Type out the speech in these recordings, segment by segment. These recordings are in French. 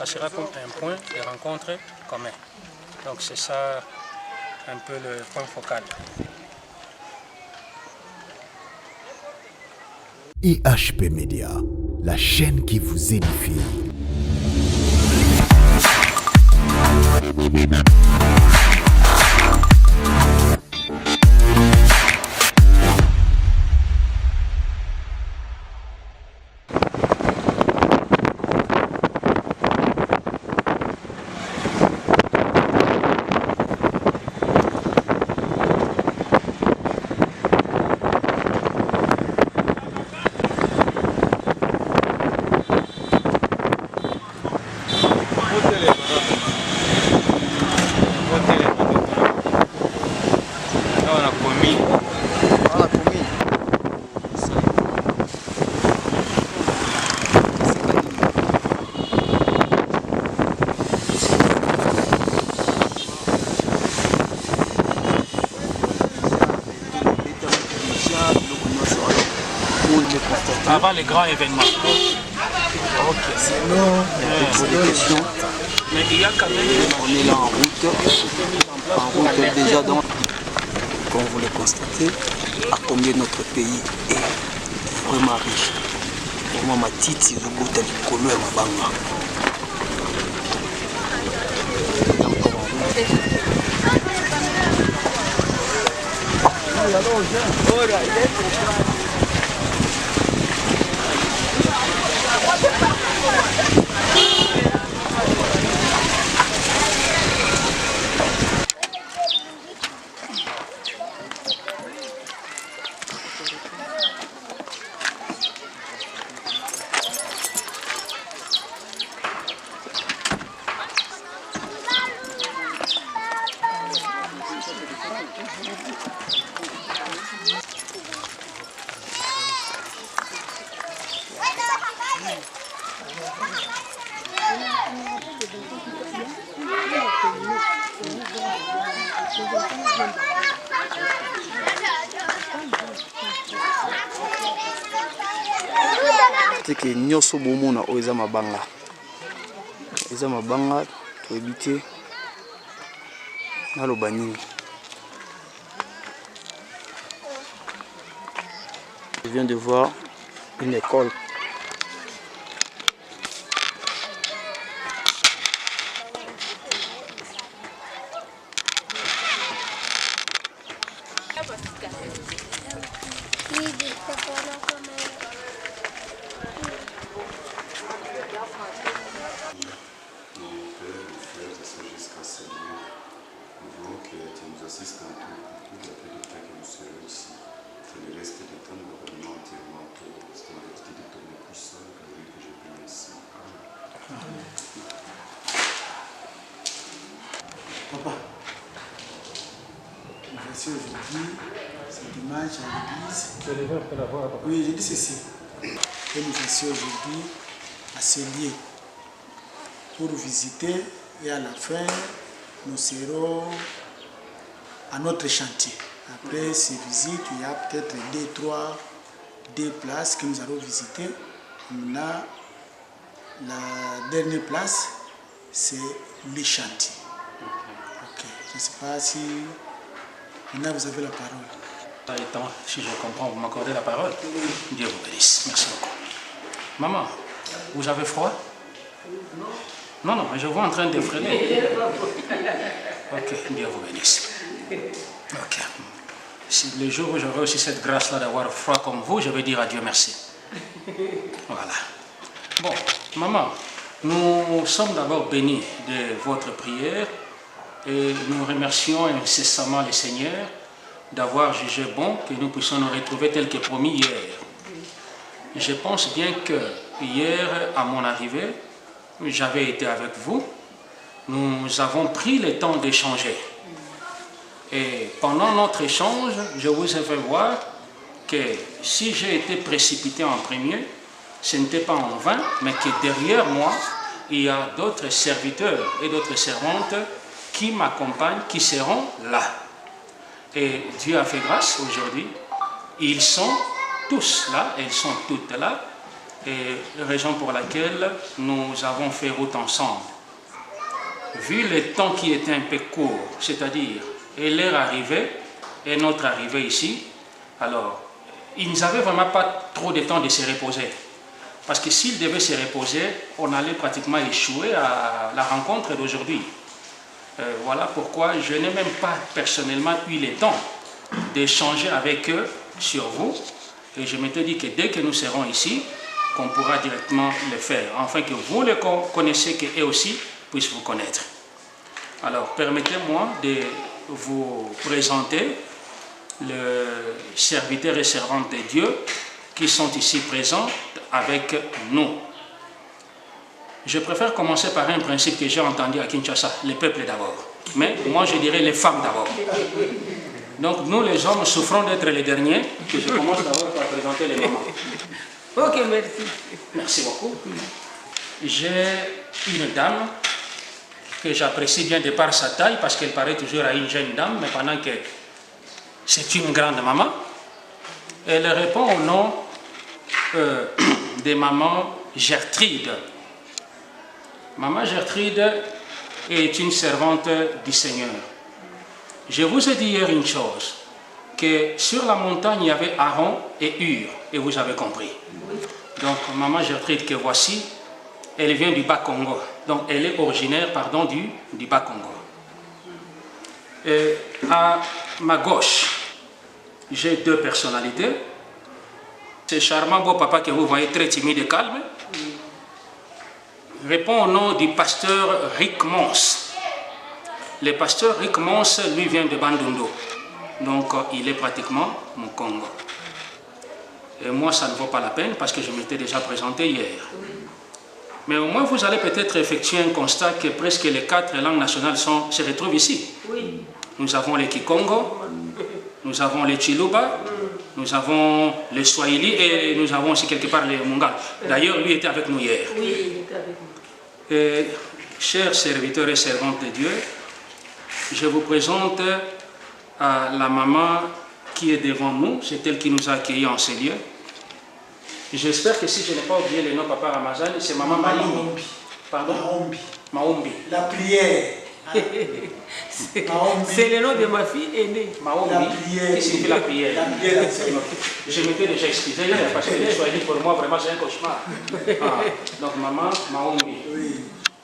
ça sera comme un point de rencontre commun. Donc c'est ça un peu le point focal. IHP Média, la chaîne qui vous édifie. Avant les grands événements. Ok. Sinon, des questions. Mais il y a quand même... On est là en route déjà donc, comme vous le constatez, à combien notre pays est vraiment riche. Pour moi, ma petite, c'est le goût de l'icône et ma banga. C'est que nyonso bomona o eza mabanga. Eza mabanga to éviter na lo banini. Je viens de voir une école. Papa, voici aujourd'hui, c'est dimanche à l'église. Tu es levé après l'avoir, papa? Oui, j'ai dit ceci. Et nous voici aujourd'hui à Cellier pour visiter et à la fin, nous serons à notre chantier. Après ces visites, il y a peut-être deux places que nous allons visiter. On a la dernière place, c'est les chantiers. Ok, je ne sais pas si maintenant vous avez la parole. Étant, si je comprends, vous m'accordez la parole. Dieu vous bénisse. Merci beaucoup. Maman, vous avez froid? Non, non, mais je vous en train de freiner. Ok, Dieu vous bénisse. Ok. Si le jour où j'aurai aussi cette grâce-là d'avoir froid comme vous, je vais dire à Dieu merci. Voilà. Bon, maman, nous sommes d'abord bénis de votre prière et nous remercions incessamment le Seigneur d'avoir jugé bon que nous puissions nous retrouver tel que promis hier. Je pense bien que hier, à mon arrivée, j'avais été avec vous. Nous avons pris le temps d'échanger. Et pendant notre échange, je vous ai fait voir que si j'ai été précipité en premier, ce n'était pas en vain, mais que derrière moi, il y a d'autres serviteurs et d'autres servantes qui m'accompagnent, qui seront là. Et Dieu a fait grâce aujourd'hui. Ils sont tous là, elles sont toutes là. et raison pour laquelle nous avons fait route ensemble. Vu le temps qui était un peu court, c'est-à-dire leur arrivée et notre arrivée ici, alors ils n'avaient vraiment pas trop de temps de se reposer. Parce que s'ils devaient se reposer, on allait pratiquement échouer à la rencontre d'aujourd'hui. Voilà pourquoi je n'ai même pas personnellement eu le temps d'échanger avec eux sur vous. Et je m'étais dit que dès que nous serons ici, qu'on pourra directement le faire, afin que vous le connaissiez, qu'eux aussi puissent vous connaître. Alors, permettez-moi de vous présenter les serviteurs et servantes de Dieu qui sont ici présents avec nous. Je préfère commencer par un principe que j'ai entendu à Kinshasa, le peuple d'abord. Mais moi, je dirais les femmes d'abord. Donc, nous, les hommes, souffrons d'être les derniers, que je commence d'abord par présenter les mamans. Ok, merci. Merci beaucoup. J'ai une dame que j'apprécie bien de par sa taille, parce qu'elle paraît toujours à une jeune dame, mais pendant que c'est une grande maman. Elle répond au nom de maman Gertrude. Maman Gertrude est une servante du Seigneur. Je vous ai dit hier une chose, que sur la montagne il y avait Aaron et Hur, et vous avez compris. Donc maman Gertrude que voici, elle vient du Bas-Congo. Donc elle est originaire, pardon, du Bas-Congo. À ma gauche, j'ai deux personnalités. Ce charmant beau papa que vous voyez très timide et calme répond au nom du pasteur Rick Mons. Le pasteur Rick Mons, lui, vient de Bandundu. Donc il est pratiquement mon Congo. Et moi, ça ne vaut pas la peine parce que je m'étais déjà présenté hier. Mais au moins, vous allez peut-être effectuer un constat que presque les 4 langues nationales se retrouvent ici. Oui. Nous avons les Kikongo, nous avons les Chiluba, nous avons les Swahili et nous avons aussi quelque part les Mungal. D'ailleurs, lui était avec nous hier. Oui, il était avec nous. Et, chers serviteurs et servantes de Dieu, je vous présente à la maman qui est devant nous. C'est elle qui nous a accueillis en ces lieux. J'espère que si je n'ai pas oublié le nom Papa Ramazan, c'est maman Maombi. Pardon? Maombi. Maombi. La prière. C'est le nom de ma fille aînée. Maombi, qui signifie la prière. La prière. Je m'étais déjà excusé hier parce que le Swahili pour moi vraiment c'est un cauchemar. Donc maman Maombi. Oui.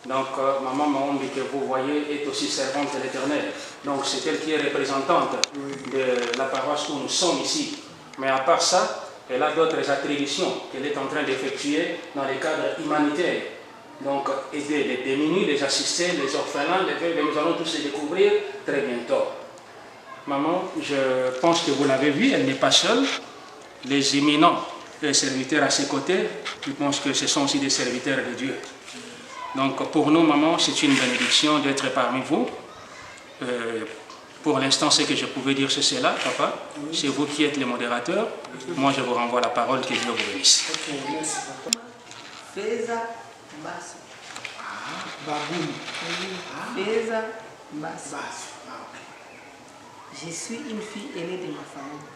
Donc maman Maombi que vous voyez est aussi servante de l'Éternel. Donc c'est elle qui est représentante de la paroisse où nous sommes ici. Mais à part ça, elle a d'autres attributions qu'elle est en train d'effectuer dans les cadres humanitaires. Donc aider les démunis, les assister, les orphelins, les veuves, nous allons tous les découvrir très bientôt. Maman, je pense que vous l'avez vu, elle n'est pas seule. Les éminents serviteurs à ses côtés, je pense que ce sont aussi des serviteurs de Dieu. Donc pour nous, maman, c'est une bénédiction d'être parmi vous. Pour l'instant, ce que je pouvais dire, c'est cela, papa. C'est vous qui êtes le modérateur. Moi, je vous renvoie la parole, que Dieu vous bénisse. Ok, merci papa. Feza Basso. Baboum. Feza Basso. Basse. Ah, ok. Je suis une fille aînée de ma famille.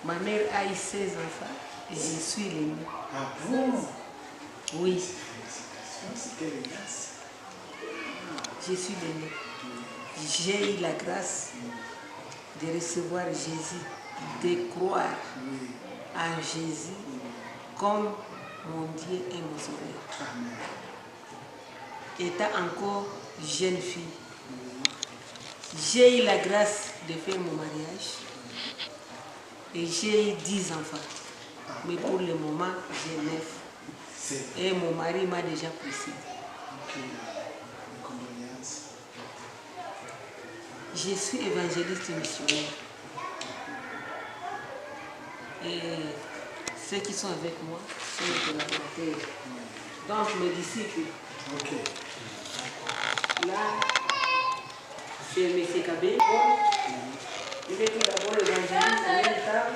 Ma mère a eu 16 enfants et je suis l'aînée. Ah bon? Oui, Félicitations, quelle grâce. je suis l'aînée. J'ai eu la grâce de recevoir Jésus, de croire en Jésus comme mon Dieu et mon Sauveur. Amen. Étant encore jeune fille, j'ai eu la grâce de faire mon mariage et j'ai eu 10 enfants. Mais pour le moment, j'ai 9. Et mon mari m'a déjà précédé. Ok, mes condoléances. Je suis évangéliste missionnaire. Et ceux qui sont avec moi sont les collaborateurs. Donc mes disciples, Ok. là, c'est M. Kabé. Il est tout d'abord évangéliste en même temps,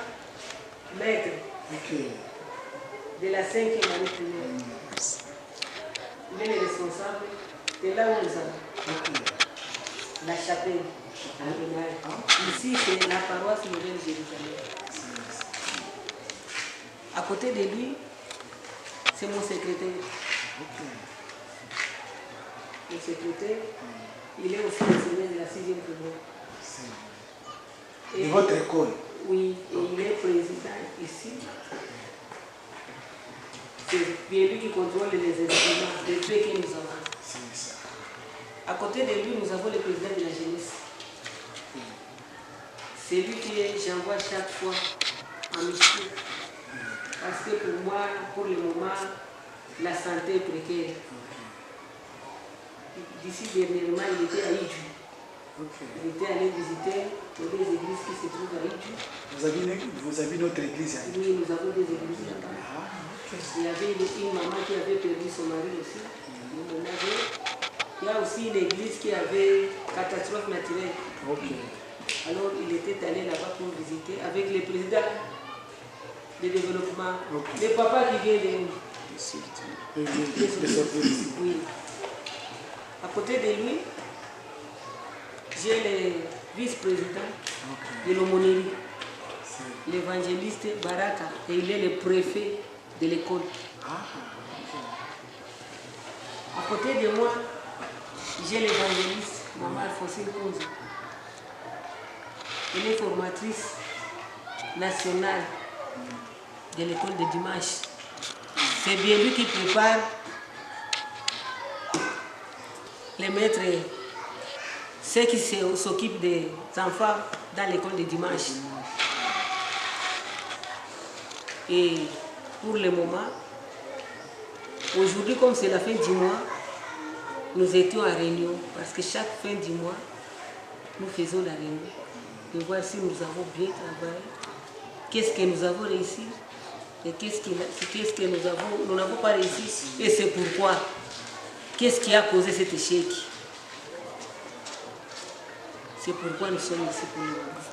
maître Ok. de la 5e année primaire. Il est le responsable de là où nous allons. Ok. La chapelle. Ici, c'est la paroisse Nouvelle Jérusalem. À côté de lui, c'est mon secrétaire. Le secrétaire, il est aussi enseignant de la 6e primaire. De votre école? Oui, et il est président ici. C'est bien lui qui contrôle les instruments, les faits que nous avons. C'est ça. À côté de lui, nous avons le président de la jeunesse. C'est lui qui j'envoie chaque fois en mission. Parce que pour moi, pour le moment, la santé est précaire. D'ici dernièrement, il était à Idjou. Il était allé visiter les églises qui se trouvent à Idjou. Vous avez notre église à Idjou? Oui, nous avons des églises là-bas. Il y avait une maman qui avait perdu son mari aussi. Il y a aussi une église qui avait catastrophe naturelle. Alors il était allé là-bas pour visiter avec le président de développement. Le papa qui vient de nous. Oui. À côté de lui, j'ai le vice-président de l'aumônerie, l'évangéliste Baraka, et il est le préfet de l'école. À côté de moi, j'ai l'évangéliste Maman Alphonsine Kounza. Elle est formatrice nationale de l'école de dimanche. C'est bien lui qui prépare les maîtres, ceux qui s'occupent des enfants dans l'école de dimanche. Et pour le moment, aujourd'hui, comme c'est la fin du mois, nous étions à réunion parce que chaque fin du mois, nous faisons la réunion de voir si nous avons bien travaillé, qu'est-ce que nous avons réussi et qu'est-ce que nous n'avons pas réussi et c'est pourquoi. Qu'est-ce qui a causé cet échec? C'est pourquoi nous sommes ici pour le moment.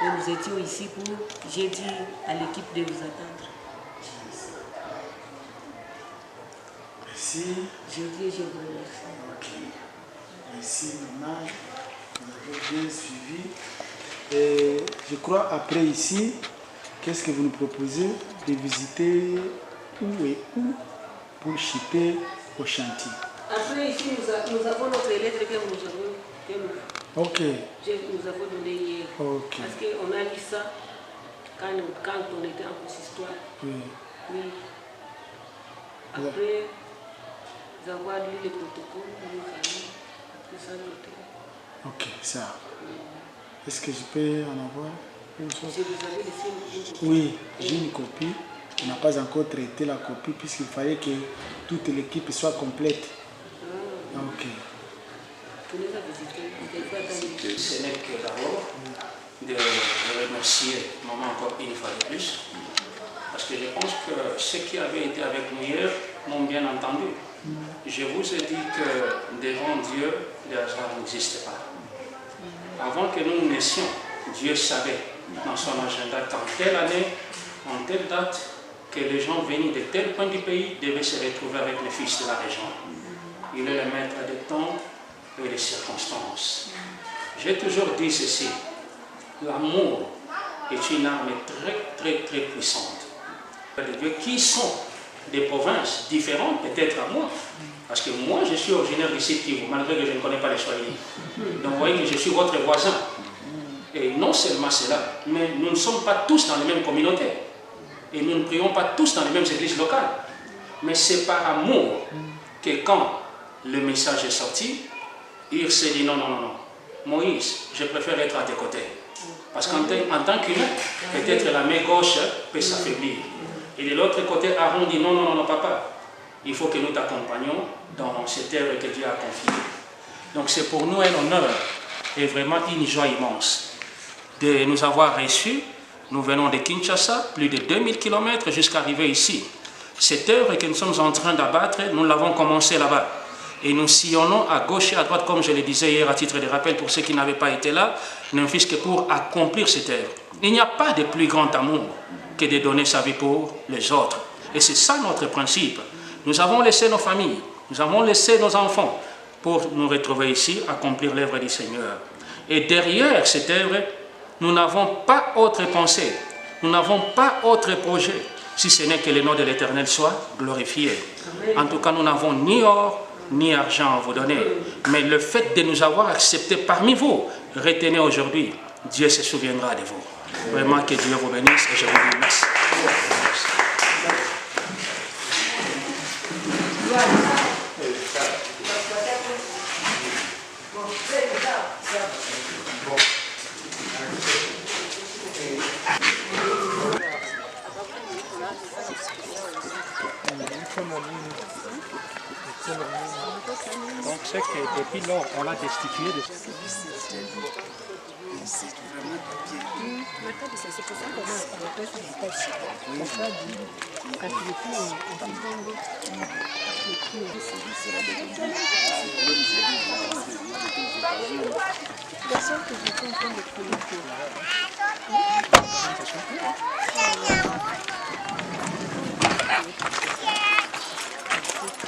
Et nous étions ici pour, j'ai dit à l'équipe de vous attendre. Merci. Je dis, je vous remercie. Ok. Merci, maman. Vous avez bien suivi. Et je crois après ici, qu'est-ce que vous nous proposez de visiter où et où pour chipper au chantier? Après ici, nous avons notre lettre que nous avons donné hier. Parce qu'on a lu ça quand on était en consistoire. Oui. Après avoir lu le protocole, après ça, ok, ça. Est-ce que je peux en avoir une chose? Je vous avais laissé une copie. Oui, j'ai une copie. On n'a pas encore traité la copie puisqu'il fallait que toute l'équipe soit complète. Ok. Ce n'est que d'abord de remercier maman encore une fois de plus. Parce que je pense que ceux qui avaient été avec nous hier m'ont bien entendu. Je vous ai dit que devant Dieu, le hasard n'existe pas. Avant que nous naissions, Dieu savait dans son agenda qu'en telle année, en telle date, que les gens venus de tel point du pays devaient se retrouver avec les fils de la région. Il est le maître des temps et des circonstances. J'ai toujours dit ceci, l'amour est une arme très puissante. De Dieu qui sont des provinces différentes peut-être à moi, parce que moi je suis originaire d'ici Kivu, malgré que je ne connais pas les Swahili. Donc vous voyez que je suis votre voisin. Et non seulement cela, mais nous ne sommes pas tous dans les mêmes communautés. Et nous ne prions pas tous dans les mêmes églises locales. Mais c'est par amour que quand le message est sorti, il s'est dit non, Moïse, je préfère être à tes côtés. Parce qu'en tant qu'humain, peut-être la main gauche peut s'affaiblir. Et de l'autre côté, Aaron dit non, papa, il faut que nous t'accompagnions dans cette œuvre que Dieu a confiée. Donc c'est pour nous un honneur et vraiment une joie immense de nous avoir reçus. Nous venons de Kinshasa, plus de 2000 km jusqu'à arriver ici. Cette œuvre que nous sommes en train d'abattre, nous l'avons commencé là-bas. Et nous sillonnons à gauche et à droite, comme je le disais hier à titre de rappel pour ceux qui n'avaient pas été là, ne fût-ce que pour accomplir cette œuvre. Il n'y a pas de plus grand amour que de donner sa vie pour les autres. Et c'est ça notre principe. Nous avons laissé nos familles, nous avons laissé nos enfants pour nous retrouver ici, accomplir l'œuvre du Seigneur. Et derrière cette œuvre, nous n'avons pas autre pensée, nous n'avons pas autre projet si ce n'est que le nom de l'Éternel soit glorifié. En tout cas, nous n'avons ni or, ni argent à vous donner. Mais le fait de nous avoir acceptés parmi vous, retenez aujourd'hui, Dieu se souviendra de vous. Vraiment que Dieu vous bénisse et je vous dis merci. Donc c'est que depuis lors, on l'a destitué de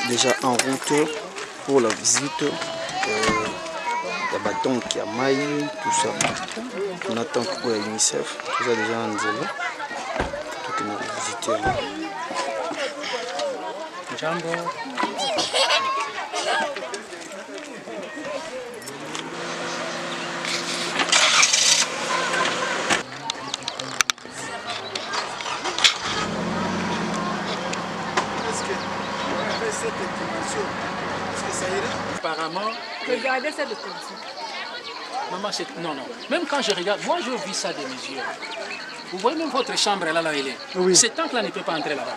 déjà en route pour la visite ya batonki ya mai, tout ça. On attend pour la UNICEF, tout ça déjà en zéro. Tout est visité. Jambo. Apparemment, Regardez ça de comme ça. maman, c'est... Non, non. Même quand je regarde, moi je vis ça de mes yeux. Vous voyez même votre chambre là, elle est. Oui. Cet oncle-là ne peut pas entrer là-bas.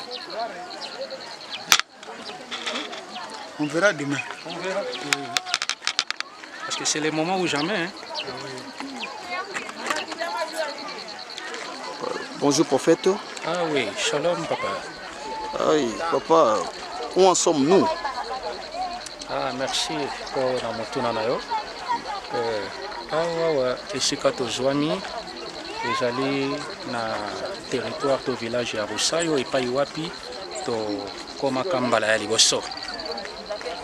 On verra demain. On verra. Parce que c'est le moment ou jamais. Hein. Bonjour prophète. Ah oui, shalom papa. Aïe, papa, où en sommes-nous? Ah, merci pour la motuna na yo. Awa esika tozwami ezali na territoire to village ya Rusayo epai wapi to koma kambala ya liboso.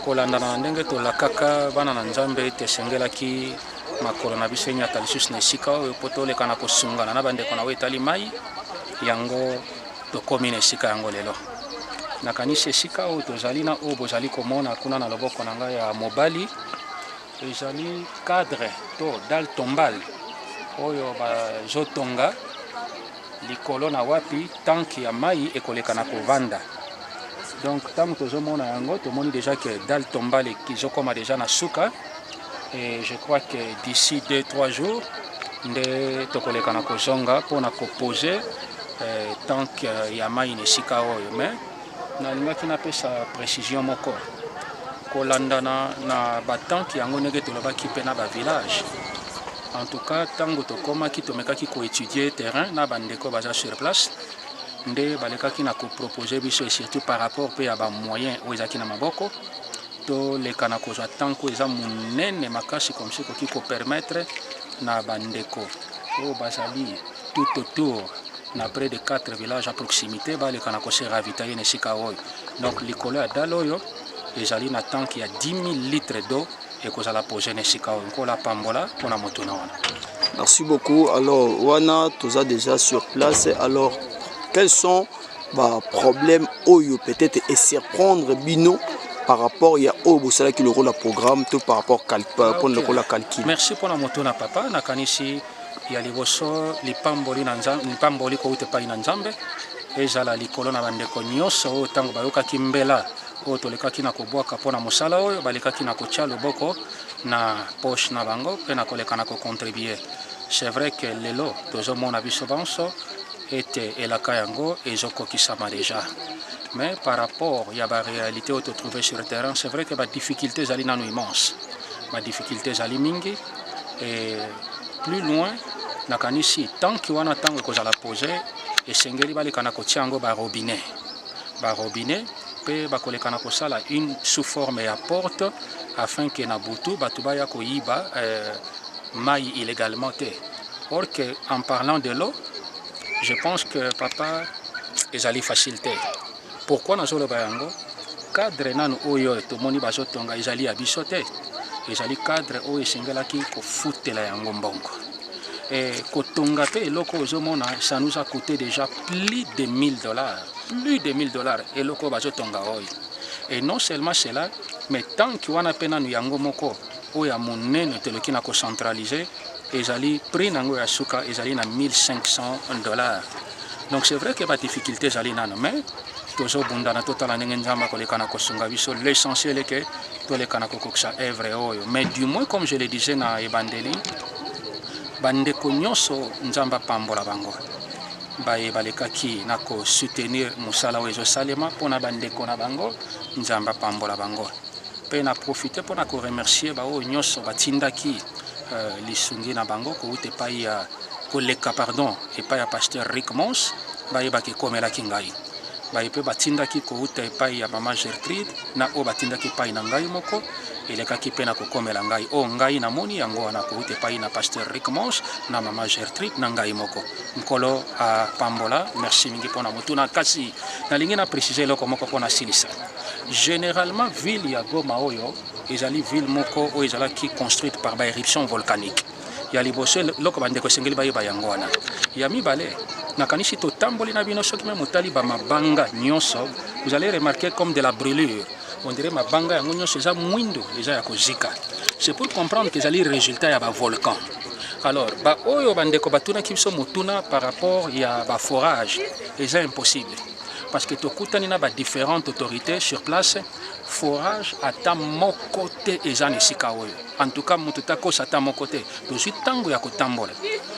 Kolanda na ndenge tolakaka bana na Nzambe tesengelaki makolo na biso nyata lisusu na esika oyo po tolekana kosungana na bandeko na etali mai yango tokomi na esika yango lelo. Nakanisi esika oyo tozali na oyo bozali komona kuna na loboko na ngai ya mobali ezali cadre to dal tombal oyo bazotonga likolo na wapi tanki ya mai ekoleka na kovanda. Donc ntango tozomona yango tomoni déjà que dal tombal ezokoma déjà na suka et je crois que d'ici 2-3 jours nde tokoleka na kozonga mpona kopose tanki ya mai na esika oyo. Mais nalingaki napesa précision moko kolandana na batanki yango ndenge tolobaki mpe na bavillage. En tout cas ntango tokomaki tomekaki koétudier terrain na bandeko baza sur place nde balekaki na kopropose biso et surtout par rapport mpe ya bamoyen oyo ezalaki na maboko toleka na kozwa tanko eza monene makasi comme si koki kopermettre na bandeko oyo bazali tout autour na près de 4 villages à proximité baleka na kose ravitailler na esika oyo. Donc likolo ya dal oyo ezali na tanki ya 10 000 litres d'eau et kozala posé na esika oyo nkola pambola mpona motuna wana. Merci beaucoup. Alors, Wana, tu as déjà sur place. Alors, quels sont les problèmes Oyo peut-être et surprendre Bino par rapport à Oyo qui le rôle programme tout par rapport pour le rôle calcul. Merci pour la motuna papa nakanisi ya liboso lipamboli na nzambe lipamboli ko ute pa na nzambe ezala likolo na bandeko nyonso oyo tango bayokaki mbela oyo tolekaki na kobwaka mpona mosala oyo balekaki na kotia loboko na poche na bango mpe na koleka na kocontribue. C'est vrai que lelo tozomona biso banso ete elaka yango ezokokisama déjà. Mais par rapport à la réalité que tu trouves sur le terrain, c'est vrai que les difficultés sont immenses. Les difficultés sont mingi et plus loin, tant qu'il y a un temps que vous poser, et sengeli balekana kotiango ba robinet. Ba robinet pe bakolekana kosala une sous forme ya porte afin que na butu batuba ya koyiba mai illégalement te. Or que en parlant de l'eau, je pense que papa ezali facilité. Pourquoi nazoloba yango? Cadre nanu oyo tomoni bazotonga ezali ya biso te. Ezali cadre oyo esengelaki kofutela yango mbongo. Et kotonga pe eloko ozomona, ça nous a coûté déjà plus de $1000. plus de $1000 eloko bazotonga oyo. Et non seulement cela, mais tant que wana pena nu yango moko oya monene teloki na ko centraliser ezali prix nango ya suka ezali na $1500. Donc c'est vrai que ba difficulté ezali nano, mais tozo bundana totala ndenge nzamba koleka na kosunga biso. L'essentiel est que toleka na kokokisa œuvre oyo. Mais du moins comme je le disais na ebandeli, bandeko nyonso nzamba pambola bango. Baye balekaki na ko soutenir musala oyo ezosalema mpona bandeko na bango nzamba pambola bango. Pe na profiter mpona ko remercier bao nyonso batindaki lisungi na bango kouta epai ya koleka pardon epai ya pasteur Rick Mons bayebaki ekomelaki ngai. Baye mpe batindaki kouta epai ya mama Gertrude na oyo batindaki epai na ngai moko elekaki mpe na kokomela ngai oyo ngai namoni yango wana kouta epai na pasteur Rick Mons na mama Gertrude na ngai moko. Nkolo apambola merci mingi mpona motuna kasi nalingi na préciser eloko moko mpona silisa. Généralement ville ya Goma oyo ezali ville moko oyo ezalaki construite par ba éruption volcanique. Ya liboso loko bandeko sengeli bayeba yango wana. Ya mibale nakanisi totamboli na bino soki me motali ba mabanga nyonso vous allez remarquer comme de la brûlure. On dirait mabanga yango nyonso eza mwindo eza ya kozika. C'est pour comprendre que ezali résultat ya ba volcan. Alors ba oyo bandeko batunaki biso motuna par rapport ya ba forage eza impossible. Parce que tokutani na ba différentes autorités sur place forage ata moko te eza na esika oyo. En tout cas moto takosa ata moko te tozwi ntango ya kotambola.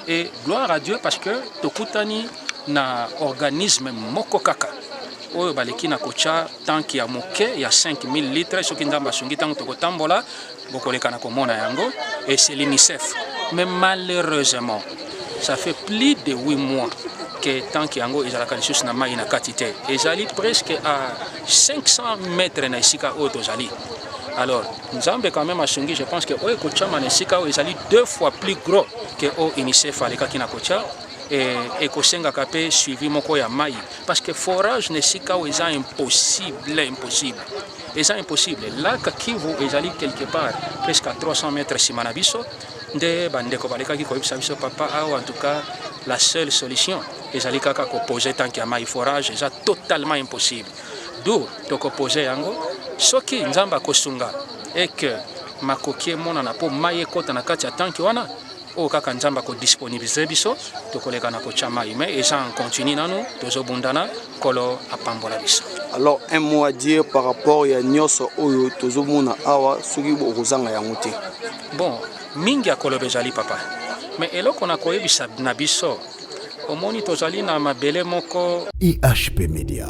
Et gloire à Dieu parce que tokutani na organisme moko kaka oyo baleki na kocha tanki ya moke ya 5000 litres soki nzamba asungi ntango tokotambola bokoleka na komona yango et c'est l'UNICEF. Mais malheureusement ça fait plus de 8 mois que tanki yango ezalaka lisusu na mai na kati te ezali presque à 500 mètres na esika oyo tozali. Alors nzambe quand même asungi, je pense que oyo kochama na esika oyo ezali 2 fois plus gros que oyo UNICEF alekaki na kocha et kosengaka mpe suivi moko ya mai parce que forage na esika oyo eza impossible. Eza impossible. Lac Kivu ezali quelque part presque à 300 mètres nsima na biso nde bandeko balekaki koyebisa biso papa awa en tout cas la seule solution ezali kaka koposer tanki ya mai forage eza totalement impossible. D'où tokoposer yango soki nzamba kosunga et que makoki emonana mpo mai ekota na kati ya tanki wana oyo kaka nzamba kodisponibilize biso tokoleka na kotia mai mais eza en continu nanu tozobundana kolo apambola biso. Alors un mot à dire par rapport ya nyonso oyo tozomona awa soki bokozanga yango te. Bon mingi ya koloba ezali papa mais eloko na koyebisa na biso omoni tozali na mabele moko. IHP Media,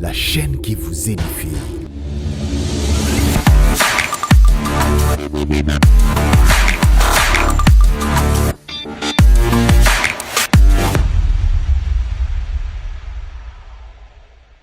la chaîne qui vous édifie.